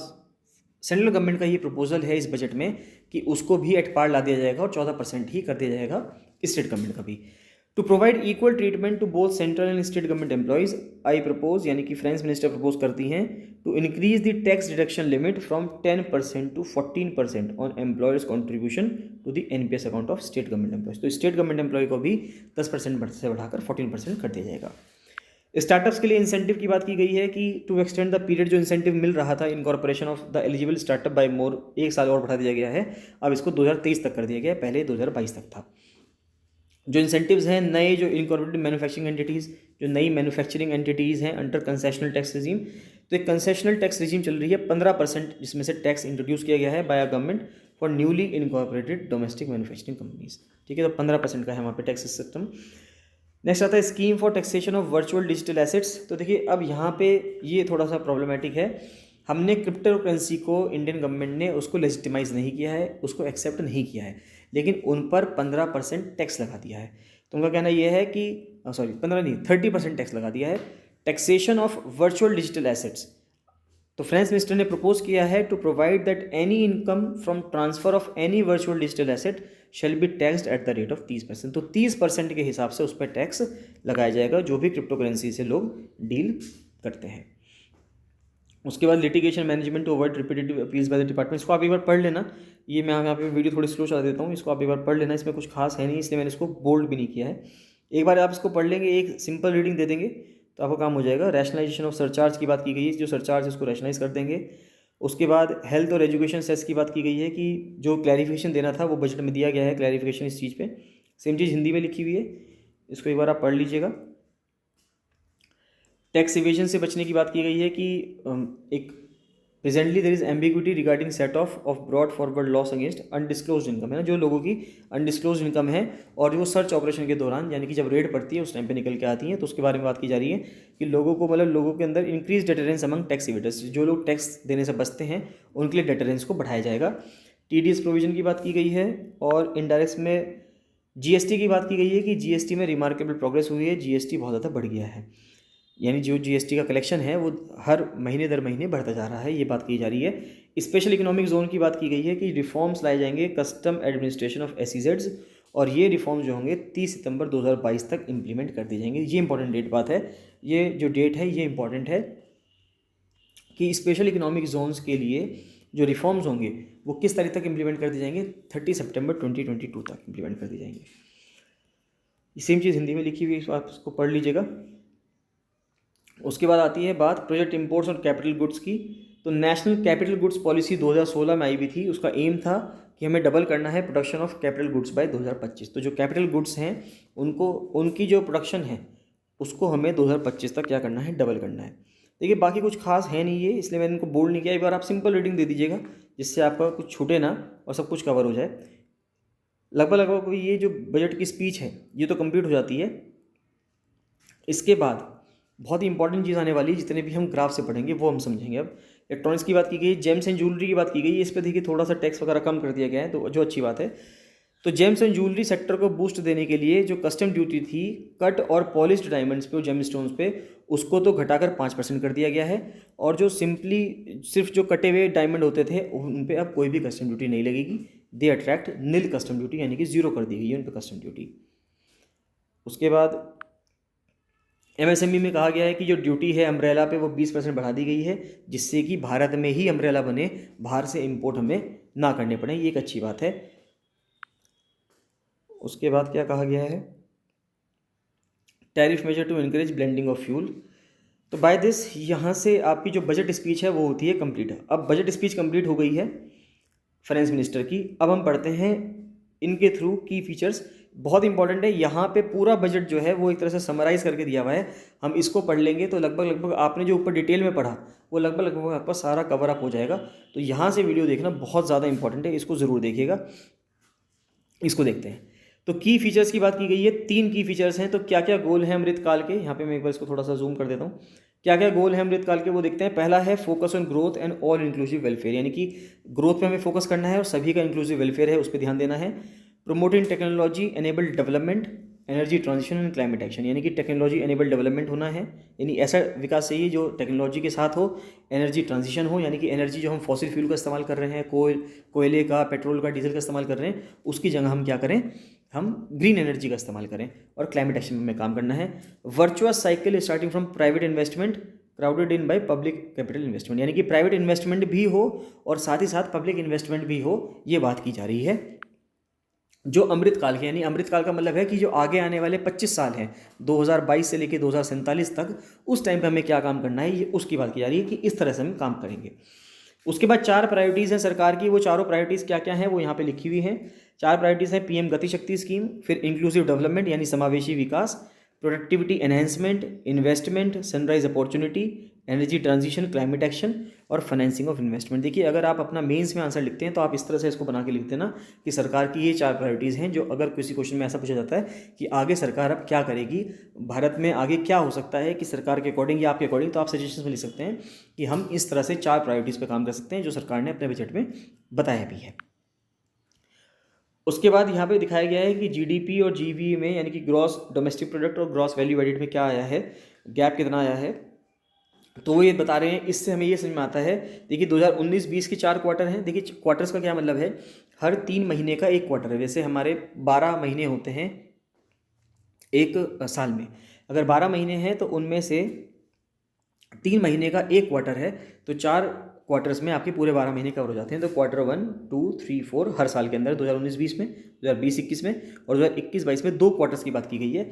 सेंट्रल गवर्नमेंट का ये प्रपोजल है इस बजट में कि उसको भी एट पार ला दिया जाएगा और 14% ही कर दिया जाएगा स्टेट गवर्नमेंट का भी। To provide equal treatment to both central and state government employees, I propose, यानी कि फाइनेंस मिनिस्टर प्रपोज करती हैं to increase the tax deduction limit from 10% to 14% on employers contribution to the NPS account of state government employees. तो state government employee को भी 10% से बढ़ाकर 14% कर दिया जाएगा। स्टार्टअप्स के लिए इंसेंटिव की बात की गई है कि टू एक्सटेंड द पीरियड, जो इंसेंटिव मिल रहा था incorporation of the eligible startup by more, 1 साल और बढ़ा दिया गया है। अब इसको 2023 तक कर दिया गया है, पहले 2022 तक था। जो इंसेंटिव्स हैं नए, जो इनकॉर्पोरेटेड मैन्युफैक्चरिंग एंटिटीज़, जो नई मैन्युफैक्चरिंग एंटिटीज़ हैं अंडर कंसेशनल टैक्स रिजीम, तो एक कंसेशनल टैक्स रिजीम चल रही है 15%, जिसमें से टैक्स इंट्रोड्यूस किया गया है by government for newly incorporated domestic manufacturing companies. ठीक है, तो 15% का है वहाँ पे टैक्स सिस्टम। नेक्स्ट आता है scheme for taxation of virtual digital assets. तो देखिए अब यहाँ पे ये थोड़ा सा प्रॉब्लमेटिक है। हमने क्रिप्टो करेंसी को, इंडियन गवर्नमेंट ने उसको लेजिटिमाइज़ नहीं किया है, उसको एक्सेप्ट नहीं किया है, लेकिन उन पर 15% टैक्स लगा दिया है। तो उनका कहना यह है कि 30% टैक्स लगा दिया है। Taxation of virtual digital assets, तो फाइनेंस मिनिस्टर ने प्रपोज किया है to provide that any income from transfer of any virtual digital asset shall be taxed at the rate of 30%। तो 30% के हिसाब से उस पर टैक्स लगाया जाएगा जो भी क्रिप्टो करेंसी से लोग डील करते हैं। उसके बाद litigation management to avoid repetitive appeals by the department, इसको आप एक बार पढ़ लेना। ये मैं यहाँ पे वीडियो थोड़ी स्लो चला देता हूँ, इसको आप एक बार पढ़ लेना। इसमें कुछ खास है नहीं, इसलिए मैंने इसको बोल्ड भी नहीं किया है। एक बार आप इसको पढ़ लेंगे, एक सिंपल रीडिंग दे देंगे तो आपका काम हो जाएगा। रैशनलाइजेशन ऑफ सरचार्ज की बात की गई है, जो सरचार्ज है उसको रैशनलाइज कर देंगे। उसके बाद हेल्थ और एजुकेशन सेस की बात की गई है कि जो क्लैरिफिकेशन देना था वो बजट में दिया गया है, क्लैरिफिकेशन इस चीज़ पे। सेम चीज़ हिंदी में लिखी हुई है, इसको एक बार आप पढ़ लीजिएगा। टैक्स इवेजन से बचने की बात की गई है कि एक presently there is ambiguity regarding set off brought forward loss against undisclosed income, है ना, जो लोगों की अनडिस्क्लोज इनकम है और जो सर्च ऑपरेशन के दौरान, यानी कि जब रेड पड़ती है उस टाइम पे निकल के आती हैं, तो उसके बारे में बात की जा रही है कि लोगों को, मतलब लोगों के अंदर increase deterrence among tax evaders, जो लोग टैक्स देने से बचते हैं उनके लिए डेटरेंस को बढ़ाया जाएगा। TDS प्रोविजन की बात की गई है और इनडायरेक्ट में GST की बात की गई है कि GST में रिमार्केबल प्रोग्रेस हुई है, GST बहुत ज़्यादा बढ़ गया है, यानी जो GST का कलेक्शन है वो हर महीने दर महीने बढ़ता जा रहा है, ये बात की जा रही है। स्पेशल इकोनॉमिक जोन की बात की गई है कि रिफॉर्म्स लाए जाएंगे कस्टम एडमिनिस्ट्रेशन ऑफ SEZs, और ये रिफॉर्म्स जो होंगे 30 सितंबर 2022 तक इम्प्लीमेंट कर दिए जाएंगे। ये इंपॉर्टेंट डेट बात है, ये जो डेट है ये इंपॉर्टेंट है कि स्पेशल इकोनॉमिक जोन्स के लिए जो रिफॉर्म्स होंगे वो किस तारीख तक इम्प्लीमेंट कर दिए जाएंगे, 30 सितंबर 2022 तक इम्प्लीमेंट कर दिए जाएंगे। सेम चीज़ हिंदी में लिखी हुई है, आप इसको पढ़ लीजिएगा। उसके बाद आती है बात प्रोजेक्ट इंपोर्ट्स और कैपिटल गुड्स की। तो नेशनल कैपिटल गुड्स पॉलिसी 2016 में आई हुई थी, उसका एम था कि हमें डबल करना है production of capital goods by 2025। तो जो कैपिटल गुड्स हैं उनको, उनकी जो प्रोडक्शन है उसको हमें 2025 तक क्या करना है, डबल करना है। देखिए बाकी कुछ खास है नहीं ये, इसलिए मैंने इनको बोल्ड नहीं किया। एक बार आप सिंपल रीडिंग दे दीजिएगा जिससे आपका कुछ छूटे ना और सब कुछ कवर हो जाए। लगभग ये जो बजट की स्पीच है ये तो कंप्लीट हो जाती है। इसके बाद बहुत ही इंपॉर्टेंट चीज़ आने वाली है, जितने भी हम ग्राफ से पढ़ेंगे वो हम समझेंगे। अब इलेक्ट्रॉनिक्स की बात की गई, जेम्स एंड ज्वेलरी की बात की गई, इस पर देखिए थोड़ा सा टैक्स वगैरह कम कर दिया गया है, तो जो अच्छी बात है। तो जेम्स एंड ज्वेलरी सेक्टर को बूस्ट देने के लिए जो कस्टम ड्यूटी थी कट और पॉलिश्ड डायमंड्स पे और जेम स्टोन्स पे, उसको तो घटाकर 5% कर दिया गया है। और जो सिर्फ जो कटे हुए डायमंड होते थे उन पे अब कोई भी कस्टम ड्यूटी नहीं लगेगी। They attract nil custom duty, यानी कि ज़ीरो कर दी गई है उन पर कस्टम ड्यूटी। उसके बाद एमएसएमई में कहा गया है कि जो ड्यूटी है अम्ब्रेला पे वो 20% बढ़ा दी गई है, जिससे कि भारत में ही अम्ब्रेला बने, बाहर से इंपोर्ट हमें ना करने पड़े। ये एक अच्छी बात है। उसके बाद क्या कहा गया है, tariff measure to encourage blending of fuel. तो बाय दिस यहाँ से आपकी जो बजट स्पीच है वो होती है कंप्लीट। अब बजट स्पीच कंप्लीट हो गई है फाइनेंस मिनिस्टर की। अब हम पढ़ते हैं इनके थ्रू की फीचर्स। बहुत इंपॉर्टेंट है, यहाँ पे पूरा बजट जो है वो एक तरह से समराइज़ करके दिया हुआ है। हम इसको पढ़ लेंगे तो लगभग आपने जो ऊपर डिटेल में पढ़ा वो लगभग आपका सारा कवर अप हो जाएगा। तो यहाँ से वीडियो देखना बहुत ज़्यादा इंपॉर्टेंट है, इसको ज़रूर देखिएगा। इसको देखते हैं। तो की फीचर्स की बात की गई है, 3 की फीचर्स हैं। तो क्या क्या गोल हैं अमृतकाल के, यहाँ पे मैं एक बार इसको थोड़ा सा जूम कर देता हूँ। क्या क्या गोल हैं अमृतकाल के वो देखते हैं। पहला है focus on growth and all inclusive welfare, यानी कि ग्रोथ पे हमें फोकस करना है और सभी का इंक्लूसिव वेलफेयर है उस पर ध्यान देना है। Promoting technology enabled development, energy transition and climate action, यानी कि टेक्नोलॉजी एनेबल्ड डेवलपमेंट होना है, यानी ऐसा विकास चाहिए जो टेक्नोलॉजी के साथ हो। एनर्जी ट्रांजिशन हो, यानी कि एनर्जी जो हम फॉसिल फ्यूल का इस्तेमाल कर रहे हैं, कोयले का, पेट्रोल का, डीजल का इस्तेमाल कर रहे हैं, उसकी जगह हम क्या करें, हम ग्रीन एनर्जी का इस्तेमाल करें। और क्लाइमेट एक्शन में काम करना है। Virtuous cycle starting from private investment crowded in by public capital investment, यानी कि प्राइवेट इन्वेस्टमेंट भी हो और साथ ही साथ पब्लिक इन्वेस्टमेंट भी हो, ये बात की जा रही है। जो अमृतकाल के, यानी अमृतकाल का मतलब है कि जो आगे आने वाले 25 साल हैं 2022 से लेकर 2047 तक, उस टाइम पे हमें क्या काम करना है, ये उसकी बात की जा रही है कि इस तरह से हम काम करेंगे। उसके बाद 4 प्रायोरिटीज़ हैं सरकार की। वो चारों प्रायोरिटीज़ क्या क्या हैं वो यहाँ पे लिखी हुई हैं। 4 प्रायोरिटीज़ हैं, पीएम गति शक्ति स्कीम, फिर इंक्लूसिव डेवलपमेंट यानी समावेशी विकास, productivity enhancement, investment, sunrise opportunity, energy transition, climate action और फाइनेंसिंग ऑफ इन्वेस्टमेंट। देखिए अगर आप अपना मेंस में आंसर लिखते हैं तो आप इस तरह से इसको बना के लिखते हैं ना कि सरकार की ये 4 प्रायोरिटीज़ हैं। जो अगर किसी क्वेश्चन में ऐसा पूछा जाता है कि आगे सरकार अब क्या करेगी, भारत में आगे क्या हो सकता है कि सरकार के अकॉर्डिंग या आपके अकॉर्डिंग, तो आप सजेशन में लिख सकते हैं कि हम इस तरह से 4 प्रायोरिटीज़ पर काम कर सकते हैं जो सरकार ने अपने बजट में बताया भी है। उसके बाद यहाँ पे दिखाया गया है कि जीडीपी और जीवी में, यानी कि ग्रॉस डोमेस्टिक प्रोडक्ट और ग्रॉस वैल्यू एडिड में क्या आया है, गैप कितना आया है, तो वो ये बता रहे हैं। इससे हमें ये समझ में आता है, देखिए 2019-20 के 4 क्वार्टर हैं। देखिए क्वार्टर्स का क्या मतलब है, हर 3 महीने का एक क्वार्टर है। वैसे हमारे 12 महीने होते हैं एक साल में। अगर 12 महीने हैं तो उनमें से 3 महीने का एक क्वार्टर है, तो 4 क्वार्टर्स में आपके पूरे 12 महीने कवर हो जाते हैं। तो क्वार्टर 1, 2, 3, 4 हर साल के अंदर 2019-20 में, 2020-21 में और 2021-22 में 2 क्वार्टर्स की बात की गई है।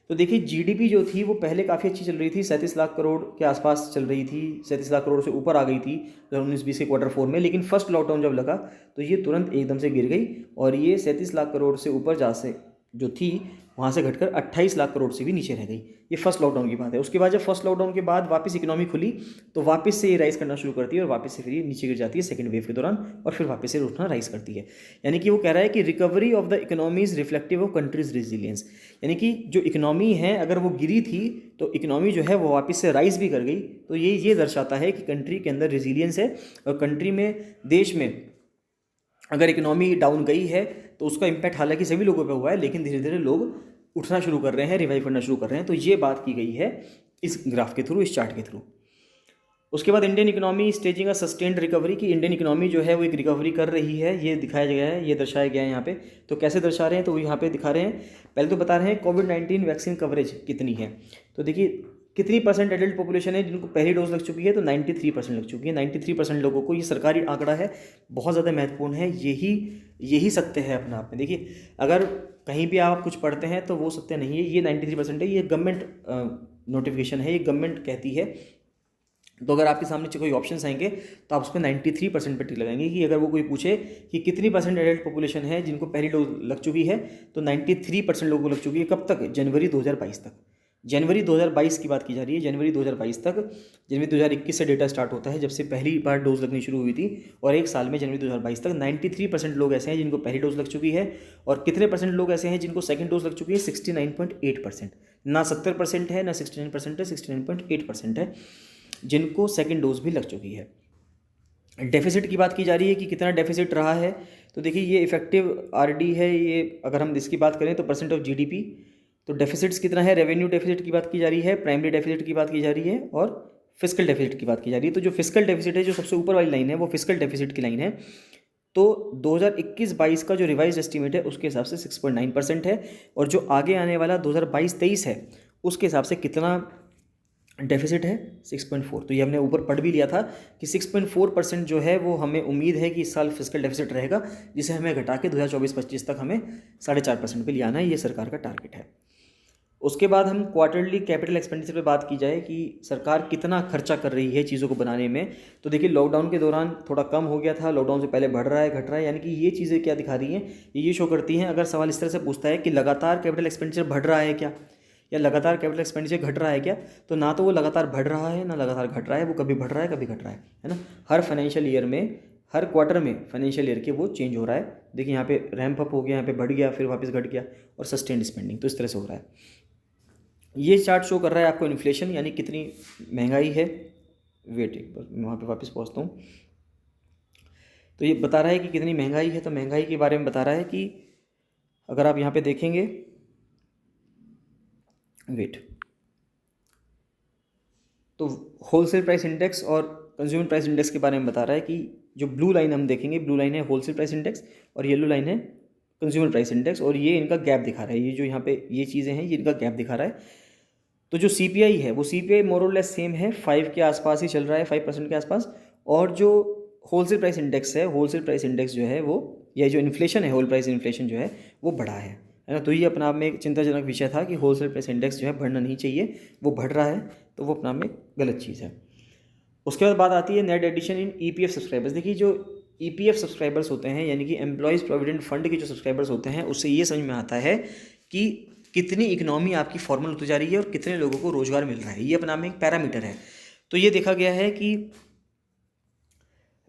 तो देखिए जीडीपी जो थी वो पहले काफ़ी अच्छी चल रही थी, 37 लाख करोड़ के आसपास चल रही थी, 37 लाख करोड़ से ऊपर आ गई थी 2019-20 के क्वार्टर 4 में। लेकिन फर्स्ट लॉकडाउन जब लगा तो ये तुरंत एकदम से गिर गई और ये 37 लाख करोड़ से ऊपर जा से जो थी वहाँ से घटकर 28 लाख करोड़ से भी नीचे रह गई। ये फर्स्ट लॉकडाउन की बात है। उसके बाद जब फर्स्ट लॉकडाउन के बाद वापस इकोनॉमी खुली तो वापस से ये राइज करना शुरू करती है और वापस से फिर ये नीचे गिर जाती है सेकंड वेव के दौरान, और फिर वापस से उठना राइज करती है। यानी कि वो कह रहा है कि recovery of the economy is reflective of countries resilience, यानी कि जो इकोनॉमी है अगर वो गिरी थी तो इकोनॉमी जो है वो वापस से राइज भी कर गई। तो ये दर्शाता है कि कंट्री के अंदर रेजिलियंस है, और कंट्री में, देश में अगर इकोनॉमी डाउन गई है तो उसका इम्पैक्ट हालांकि सभी लोगों पे हुआ है, लेकिन धीरे धीरे लोग उठना शुरू कर रहे हैं, रिवाइव करना शुरू कर रहे हैं। तो ये बात की गई है इस ग्राफ के थ्रू, इस चार्ट के थ्रू। उसके बाद इंडियन इकोनॉमी स्टेजिंग अ सस्टेन्ड रिकवरी, की इंडियन इकोनॉमी जो है वो एक रिकवरी कर रही है, ये दिखाया गया है, ये दर्शाया गया है यहाँ पे। तो कैसे दर्शा रहे हैं, तो वो यहाँ पे दिखा रहे हैं। पहले तो बता रहे हैं कोविड-19 वैक्सीन कवरेज कितनी है। तो देखिए कितनी परसेंट एडल्ट पॉपुलेशन है जिनको पहली डोज लग चुकी है, तो 93% लग चुकी है। 93% लोगों को, ये सरकारी आंकड़ा है, बहुत ज़्यादा महत्वपूर्ण है। यही सत्य है अपने आप में। देखिए अगर कहीं भी आप कुछ पढ़ते हैं तो वो सत्य नहीं है, ये 93% है, ये गवर्नमेंट नोटिफिकेशन है, ये गवर्नमेंट कहती है। तो अगर आपके सामने कोई ऑप्शंस आएंगे तो आप उस पर 93% पर टिक लगाएंगे कि अगर वो कोई पूछे कि कितनी परसेंट एडल्ट पॉपुलेशन है जिनको पहली डोज लग चुकी है, तो 93% लोगों को लग चुकी है। कब तक? जनवरी 2022 तक। जनवरी 2022 की बात की जा रही है, जनवरी 2022 तक। जनवरी 2021 से डेटा स्टार्ट होता है जब से पहली बार डोज लगनी शुरू हुई थी, और एक साल में जनवरी 2022 तक 93% लोग ऐसे हैं जिनको पहली डोज लग चुकी है, और कितने परसेंट लोग ऐसे हैं जिनको सेकंड डोज लग चुकी है? 69.8%। ना 70% है ना 69% है, 69.8% है जिनको सेकंड डोज भी लग चुकी है। डेफिसिट की बात की जा रही है कि कितना डेफिसिट रहा है, तो देखिए ये इफेक्टिव आरडी है, ये अगर हम इसकी बात करें तो परसेंट ऑफ जीडीपी। तो डेफिसिट्स कितना है? रेवेन्यू डेफिसिट की बात की जा रही है, प्राइमरी डेफिसिट की बात की जा रही है, और फिस्कल डेफिसिट की बात की जा रही है। तो जो फिस्कल डेफिसिट है, जो सबसे ऊपर वाली लाइन है, वो फिस्कल डेफिसिट की लाइन है। तो 2021-22 का जो रिवाइज एस्टीमेट है उसके हिसाब से 6.9% है, और जो आगे आने वाला 2022-23 है उसके हिसाब से कितना डेफिसिट है? 6.4। तो ये हमने ऊपर पढ़ भी लिया था कि 6.4% जो है वो हमें उम्मीद है कि इस साल फिस्कल डेफिसिट रहेगा, जिसे हमें घटा के 2024-25 तक हमें 4.5% पे ले आना है, ये सरकार का टारगेट है। उसके बाद हम क्वार्टरली कैपिटल एक्सपेंडिचर पे बात की जाए कि सरकार कितना खर्चा कर रही है चीज़ों को बनाने में, तो देखिए लॉकडाउन के दौरान थोड़ा कम हो गया था, लॉकडाउन से पहले बढ़ रहा है, घट रहा है, यानी कि ये चीज़ें क्या दिखा रही हैं? ये शो करती हैं। अगर सवाल इस तरह से पूछता है कि लगातार कैपिटल एक्सपेंडिचर बढ़ रहा है क्या, या लगातार कैपिटल एक्सपेंडिचर घट रहा है क्या, तो ना तो वो लगातार बढ़ रहा है ना लगातार घट रहा है, वो कभी बढ़ रहा है कभी घट रहा है ना। हर फाइनेंशियल ईयर में, हर क्वार्टर में फाइनेंशियल ईयर के वो चेंज हो रहा है। देखिए यहाँ पे रैंप अप हो गया, यहाँ पे बढ़ गया, फिर वापस घट गया, और सस्टेन्ड स्पेंडिंग, तो इस तरह से हो रहा है। ये चार्ट शो कर रहा है आपको इन्फ्लेशन, यानी कितनी महंगाई है। वेट, एक बार मैं वहाँ पे वापस पहुँचता हूँ। तो ये बता रहा है कि कितनी महंगाई है, तो महंगाई के बारे में बता रहा है कि अगर आप यहाँ पे देखेंगे, वेट, तो होलसेल प्राइस इंडेक्स और कंज्यूमर प्राइस इंडेक्स के बारे में बता रहा है कि जो ब्लू लाइन हम देखेंगे, ब्लू लाइन है होलसेल प्राइस इंडेक्स और येलो लाइन है कंज्यूमर प्राइस इंडेक्स, और ये इनका गैप दिखा रहा है। ये जो यहाँ पे ये चीज़ें हैं, ये इनका गैप दिखा रहा है। तो जो CPI है वो CPI मोर और लेस सेम है, 5 के आसपास ही चल रहा है, 5% के आसपास। और जो होलसेल प्राइस इंडेक्स है, होलसेल प्राइस इंडेक्स जो है वो, या जो इन्फ्लेशन है, होल प्राइस इन्फ्लेशन जो है वो बढ़ा है ना। तो ये अपना आप में एक चिंताजनक विषय था कि होलसेल प्राइस इंडेक्स जो है बढ़ना नहीं चाहिए, वो बढ़ रहा है, तो वो अपना में गलत चीज़ है। उसके बाद बात आती है net addition in EPF subscribers. देखिए जो EPF सब्सक्राइबर्स होते हैं, यानी कि एम्प्लॉयज़ प्रोविडेंट फंड के जो सब्सक्राइबर्स होते हैं, उससे ये समझ में आता है कि कितनी इकनॉमी आपकी फॉर्मल होती जा रही है और कितने लोगों को रोजगार मिल रहा है। ये अपना में एक पैरामीटर है। तो ये देखा गया है कि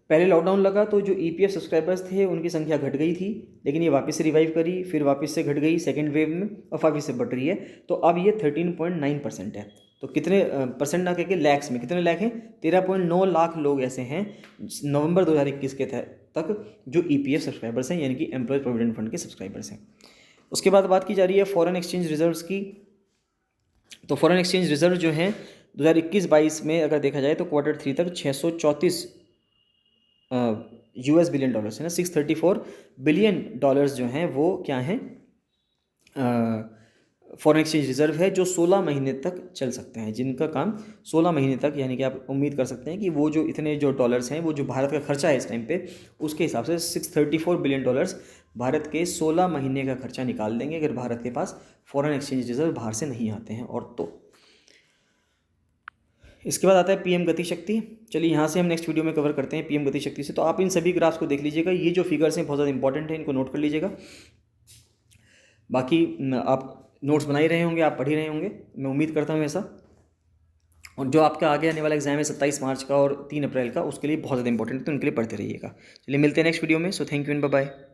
पहले लॉकडाउन लगा तो जो EPF सब्सक्राइबर्स थे उनकी संख्या घट गई थी, लेकिन ये वापस से रिवाइव करी, फिर वापस से घट गई सेकेंड वेव में, और वापस से बढ़ रही है। तो अब ये 13.9% है। तो कितने परसेंट ना करके लैक्स में, कितने लाख हैं? 13.9 लाख लोग ऐसे हैं नवंबर 2021 के तक जो EPF सब्सक्राइबर्स हैं, यानी कि एम्प्लॉय प्रोविडेंट फंड के सब्सक्राइबर्स हैं। उसके बाद बात की जा रही है फॉरेन एक्सचेंज रिजर्व्स की। तो फॉरेन एक्सचेंज रिजर्व जो हैं 2021-22 में अगर देखा जाए तो Q3 तक 634 US बिलियन डॉलर्स है ना, 634 बिलियन डॉलर्स जो हैं वो क्या हैं? फॉरेन एक्सचेंज रिजर्व है, जो 16 महीने तक चल सकते हैं, जिनका काम 16 महीने तक, यानी कि आप उम्मीद कर सकते हैं कि वो जो इतने जो डॉलर्स हैं, वो जो भारत का खर्चा है इस टाइम पे, उसके हिसाब से 634 बिलियन डॉलर्स भारत के 16 महीने का खर्चा निकाल देंगे, अगर भारत के पास फॉरेन एक्सचेंज रिजर्व बाहर से नहीं आते हैं। और तो इसके बाद आता है PM गति शक्ति। चलिए यहाँ से हम नेक्स्ट वीडियो में कवर करते हैं PM गति शक्ति से। तो आप इन सभी ग्राफ्स को देख लीजिएगा, ये जो फिगर्स हैं बहुत ज़्यादा इंपॉर्टेंट है, इनको नोट कर लीजिएगा। बाकी आप नोट्स बना ही रहे होंगे, आप पढ़ ही रहे होंगे, मैं उम्मीद करता हूँ ऐसा। और जो आपका आगे आने वाला एग्जाम है 27 मार्च का और 3 अप्रैल का, उसके लिए बहुत ज़्यादा इंपॉर्टेंट है, तो उनके लिए पढ़ते रहिएगा। चलिए मिलते हैं नेक्स्ट वीडियो में। So thank you and bye bye.